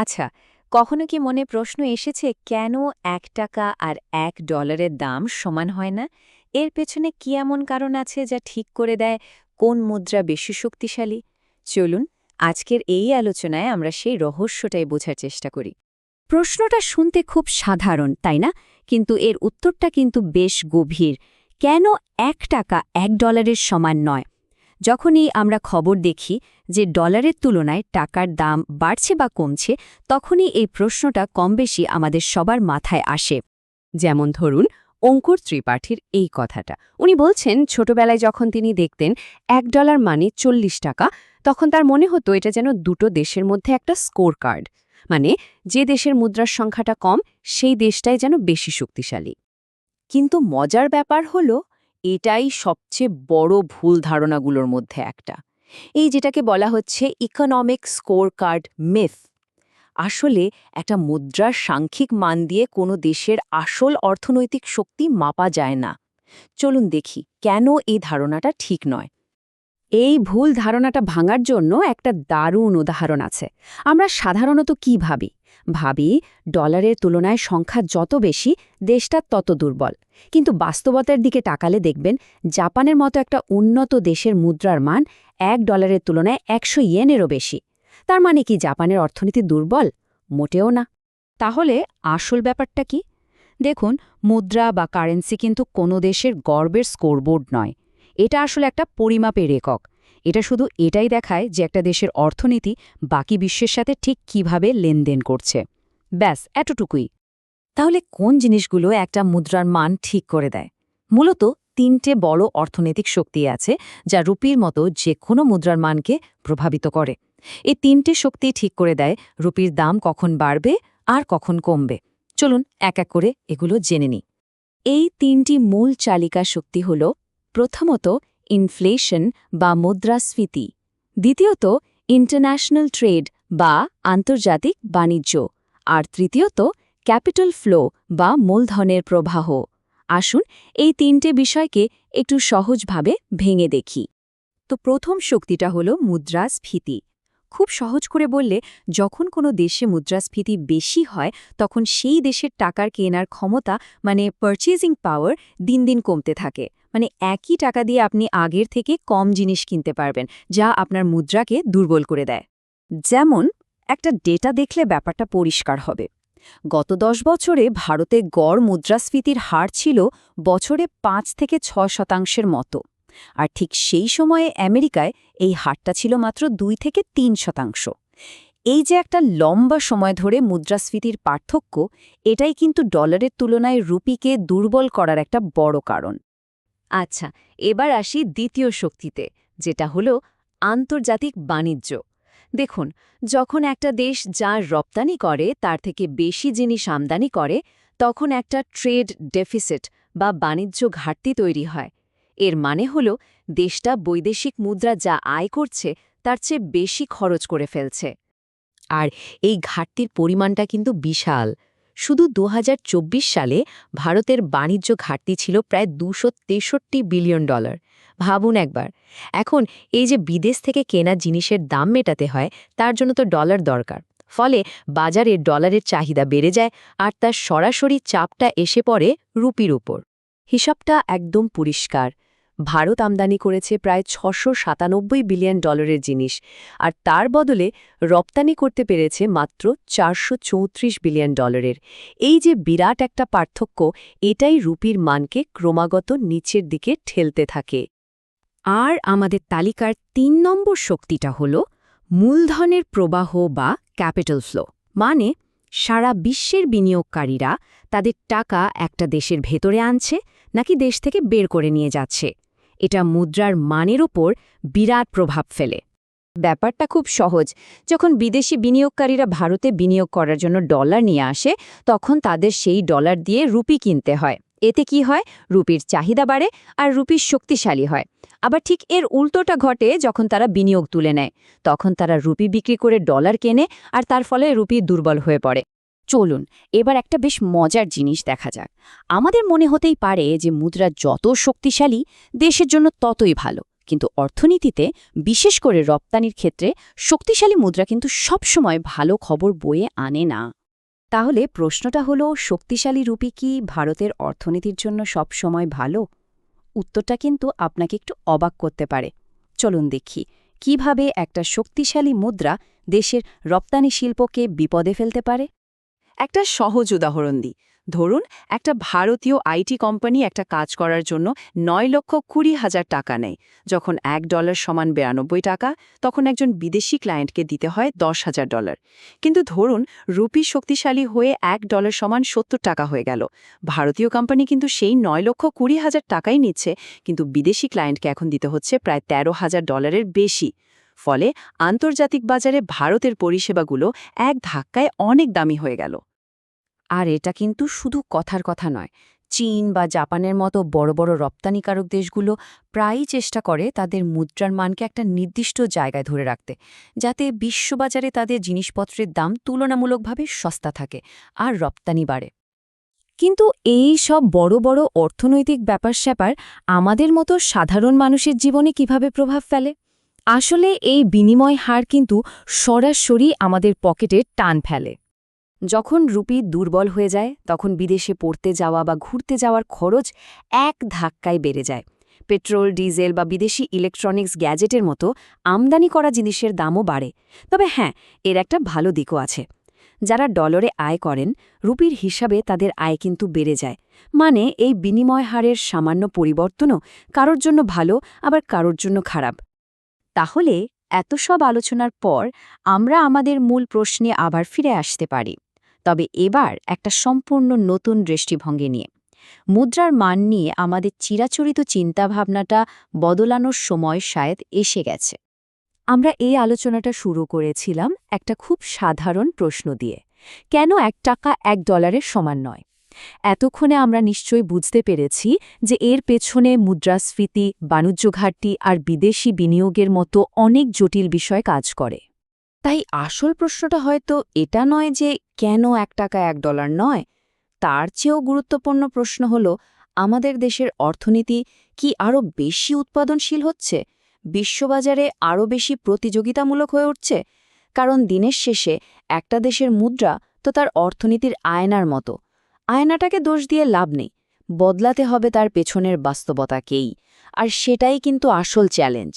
আচ্ছা, কখনো কি মনে প্রশ্ন এসেছে কেন $1 আর $1 দাম সমান হয় না? এর পেছনে কি এমন কারণ আছে যা ঠিক করে দেয় কোন মুদ্রা বেশি শক্তিশালী? চলুন, আজকের এই আলোচনায় আমরা সেই রহস্যটাই বোঝার চেষ্টা করি। প্রশ্নটা শুনতে খুব সাধারণ, তাই না? কিন্তু এর উত্তরটা কিন্তু বেশ গভীর। কেন $1 $1 সমান নয়? যখনই আমরা খবর দেখি যে ডলারের তুলনায় টাকার দাম বাড়ছে বা কমছে, তখনই এই প্রশ্নটা কমবেশি আমাদের সবার মাথায় আসে। যেমন ধরুন অঙ্কুর ত্রিপাঠীর এই কথাটা। উনি বলছেন ছোটবেলায় যখন তিনি দেখতেন $1 মানে 40 টাকা, তখন তার মনে হতো এটা যেন দুটো দেশের মধ্যে একটা স্কোর কার্ড। মানে যে দেশের মুদ্রার সংখ্যাটা কম সেই দেশটাই যেন বেশি শক্তিশালী। কিন্তু মজার ব্যাপার হলো এটাই সবচেয়ে বড় ভুল ধারণাগুলোর মধ্যে একটা। এই যেটাকে বলা হচ্ছে ইকোনমিক স্কোর কার্ড মিথ। আসলে একটা মুদ্রার সাংখ্যিক মান দিয়ে কোনো দেশের আসল অর্থনৈতিক শক্তি মাপা যায় না। চলুন দেখি কেন এই ধারণাটা ঠিক নয়। এই ভুল ধারণাটা ভাঙার জন্য একটা দারুণ উদাহরণ আছে। আমরা সাধারণত কি ভাবি ডলারের তুলনায় সংখ্যা যত বেশি দেশটা তত দুর্বল। কিন্তু বাস্তবতার দিকে তাকালে দেখবেন জাপানের মতো একটা উন্নত দেশের মুদ্রার মান $1 তুলনায় 100 ইয়েনেরও বেশি। তার মানে কি জাপানের অর্থনীতি দুর্বল? মোটেও না। তাহলে আসল ব্যাপারটা কি? দেখুন, মুদ্রা বা কারেন্সি কিন্তু কোনো দেশের গর্বের স্কোরবোর্ড নয়। এটা আসলে একটা পরিমাপের একক। এটা শুধু এটাই দেখায় যে একটা দেশের অর্থনীতি বাকি বিশ্বের সাথে ঠিক কিভাবে লেনদেন করছে। ব্যাস এতটুকুই। তাহলে কোন জিনিসগুলো একটা মুদ্রার মান ঠিক করে দেয়? মূলত তিনটে বড় অর্থনৈতিক শক্তি আছে যা রুপির মতো যে কোনো মুদ্রার মানকে প্রভাবিত করে। এই তিনটে শক্তি ঠিক করে দেয় রুপির দাম কখন বাড়বে আর কখন কমবে। চলুন এক এক করে এগুলো জেনে নিই। এই তিনটি মূল চালিকা শক্তি হল প্রথমত ইনফ্লেশন বা মুদ্রাস্ফীতি, দ্বিতীয়ত ইন্টারন্যাশনাল ট্রেড বা আন্তর্জাতিক বাণিজ্য, আর তৃতীয়ত ক্যাপিটাল ফ্লো বা মূলধনের প্রবাহ। আসুন এই তিনটে বিষয়কে একটু সহজভাবে ভেঙে দেখি। তো প্রথম শক্তিটা হল মুদ্রাস্ফীতি। খুব সহজ করে বললে, যখন কোনো দেশে মুদ্রাস্ফীতি বেশি হয় তখন সেই দেশের টাকার কেনার ক্ষমতা মানে পারচেজিং পাওয়ার দিন দিন কমতে থাকে। মানে একই টাকা দিয়ে আপনি আগের থেকে কম জিনিস কিনতে পারবেন, যা আপনার মুদ্রাকে দুর্বল করে দেয়। যেমন একটা ডেটা দেখলে ব্যাপারটা পরিষ্কার হবে। গত 10 বছরে ভারতে গড় মুদ্রাস্ফীতির হার ছিল বছরে 5 থেকে 6% মতো। আর ঠিক সেই সময়ে আমেরিকায় এই হারটা ছিল মাত্র 2 থেকে 3%। এই যে একটা লম্বা সময় ধরে মুদ্রাস্ফীতির পার্থক্য, এটাই কিন্তু ডলারের তুলনায় রুপিকে দুর্বল করার একটা বড় কারণ। আচ্ছা, এবার আসি দ্বিতীয় শক্তিতে, যেটা হলো আন্তর্জাতিক বাণিজ্য। দেখুন, যখন একটা দেশ যা রপ্তানি করে তার থেকে বেশি জিনিস আমদানি করে, তখন একটা ট্রেড ডেফিসিট বা বাণিজ্য ঘাটতি তৈরি হয়। এর মানে হল দেশটা বৈদেশিক মুদ্রা যা আয় করছে তার চেয়ে বেশি খরচ করে ফেলছে। আর এই ঘাটতির পরিমাণটা কিন্তু বিশাল। শুধু 2024 সালে ভারতের বাণিজ্য ঘাটতি ছিল প্রায় $263 বিলিয়ন। ভাবুন একবার। এখন এই যে বিদেশ থেকে কেনা জিনিসের দাম মেটাতে হয়, তার জন্য তো ডলার দরকার। ফলে বাজারে ডলারের চাহিদা বেড়ে যায় আর তার সরাসরি চাপটা এসে পড়ে রুপির উপর। হিসাবটা একদম পরিষ্কার। ভারত আমদানি করেছে প্রায় $697 বিলিয়ন জিনিস, আর তার বদলে রপ্তানি করতে পেরেছে মাত্র $434 বিলিয়ন। এই যে বিরাট একটা পার্থক্য, এটাই রুপির মানকে ক্রমাগত নিচের দিকে ঠেলতে থাকে। আর আমাদের তালিকার 3 নম্বর শক্তিটা হল মূলধনের প্রবাহ বা ক্যাপিটাল ফ্লো। মানে সারা বিশ্বের বিনিয়োগকারীরা তাদের টাকা একটা দেশের ভেতরে আনছে নাকি দেশ থেকে বের করে নিয়ে যাচ্ছে। এটা মুদ্রার মানের ওপর বিরাট প্রভাব ফেলে। ব্যাপারটা খুব সহজ। যখন বিদেশি বিনিয়োগকারীরা ভারতে বিনিয়োগ করার জন্য ডলার নিয়ে আসে, তখন তাদের সেই ডলার দিয়ে রুপি কিনতে হয়। এতে কি হয়? রুপির চাহিদা বাড়ে আর রুপি শক্তিশালী হয়। আবার ঠিক এর উল্টোটা ঘটে যখন তারা বিনিয়োগ তুলে নেয়। তখন তারা রুপি বিক্রি করে ডলার কেনে আর তার ফলে রুপি দুর্বল হয়ে পড়ে। চলুন এবার একটা বেশ মজার জিনিস দেখা যাক। আমাদের মনে হতেই পারে যে মুদ্রা যত শক্তিশালী দেশের জন্য ততই ভালো, কিন্তু অর্থনীতিতে, বিশেষ করে রপ্তানির ক্ষেত্রে, শক্তিশালী মুদ্রা কিন্তু সবসময় ভালো খবর বয়ে আনে না। তাহলে প্রশ্নটা হলো, শক্তিশালী রুপি কি ভারতের অর্থনীতির জন্য সবসময় ভালো? উত্তরটা কিন্তু আপনাকে একটু অবাক করতে পারে। চলুন দেখি কিভাবে একটা শক্তিশালী মুদ্রা দেশের রপ্তানি শিল্পকে বিপদে ফেলতে পারে। একটা সহজ উদাহরণ দিই। ধরুন, একটা ভারতীয় আইটি কোম্পানি একটা কাজ করার জন্য 9,20,000 টাকা নেয়। যখন $1 সমান 92 টাকা, তখন একজন বিদেশি ক্লায়েন্টকে দিতে হয় $10,000। কিন্তু ধরুন, রুপি শক্তিশালী হয়ে $1 সমান 70 টাকা হয়ে গেল। ভারতীয় কোম্পানি কিন্তু সেই 9,20,000 টাকাই নিচ্ছে, কিন্তু বিদেশি ক্লায়েন্টকে এখন দিতে হচ্ছে প্রায় $13,000 বেশি। ফলে আন্তর্জাতিক বাজারে ভারতের পরিষেবাগুলো এক ধাক্কায় অনেক দামি হয়ে গেল। আর এটা কিন্তু শুধু কথার কথা নয়। চীন বা জাপানের মতো বড় বড় রপ্তানিকারক দেশগুলো প্রায়ই চেষ্টা করে তাদের মুদ্রার মানকে একটা নির্দিষ্ট জায়গায় ধরে রাখতে, যাতে বিশ্ববাজারে তাদের জিনিসপত্রের দাম তুলনামূলকভাবে সস্তা থাকে আর রপ্তানি বাড়ে। কিন্তু এই সব বড় বড় অর্থনৈতিক ব্যাপার-স্যাপার আমাদের মতো সাধারণ মানুষের জীবনে কিভাবে প্রভাব ফেলে? আসলে এই বিনিময় হার কিন্তু সরাসরি আমাদের পকেটে টান ফেলে। যখন রুপি দুর্বল হয়ে যায়, তখন বিদেশে পড়তে যাওয়া বা ঘুরতে যাওয়ার খরচ এক ধাক্কায় বেড়ে যায়। পেট্রোল, ডিজেল বা বিদেশি ইলেকট্রনিক্স গ্যাজেটের মতো আমদানি করা জিনিসের দামও বাড়ে। তবে হ্যাঁ, এর একটা ভালো দিকও আছে। যারা ডলারে আয় করেন, রুপির হিসাবে তাদের আয় কিন্তু বেড়ে যায়। মানে এই বিনিময় হারের সামান্য পরিবর্তনও কারোর জন্য ভালো, আবার কারোর জন্য খারাপ। তাহলে এত সব আলোচনার পর আমরা আমাদের মূল প্রশ্নে আবার ফিরে আসতে পারি, তবে এবার একটা সম্পূর্ণ নতুন দৃষ্টিভঙ্গি নিয়ে। মুদ্রার মান নিয়ে আমাদের চিরাচরিত চিন্তাভাবনাটা বদলানোর সময় শায়দ এসে গেছে। আমরা এই আলোচনাটা শুরু করেছিলাম একটা খুব সাধারণ প্রশ্ন দিয়ে, কেন $1 $1 সমান নয়? এতক্ষণে আমরা নিশ্চয়ই বুঝতে পেরেছি যে এর পেছনে মুদ্রাস্ফীতি, বাণিজ্য ঘাটতি আর বিদেশি বিনিয়োগের মতো অনেক জটিল বিষয় কাজ করে। তাই আসল প্রশ্নটা হয়তো এটা নয় যে কেন $1 $1 নয়, তার চেয়েও গুরুত্বপূর্ণ প্রশ্ন হল, আমাদের দেশের অর্থনীতি কি আরও বেশি উৎপাদনশীল হচ্ছে, বিশ্ববাজারে আরও বেশি প্রতিযোগিতামূলক হয়ে উঠছে? কারণ দিনের শেষে একটা দেশের মুদ্রা তো তার অর্থনীতির আয়নার মতো। আয়নাটাকে দোষ দিয়ে লাভ নেই, বদলাতে হবে তার পেছনের বাস্তবতাকেই। আর সেটাই কিন্তু আসল চ্যালেঞ্জ।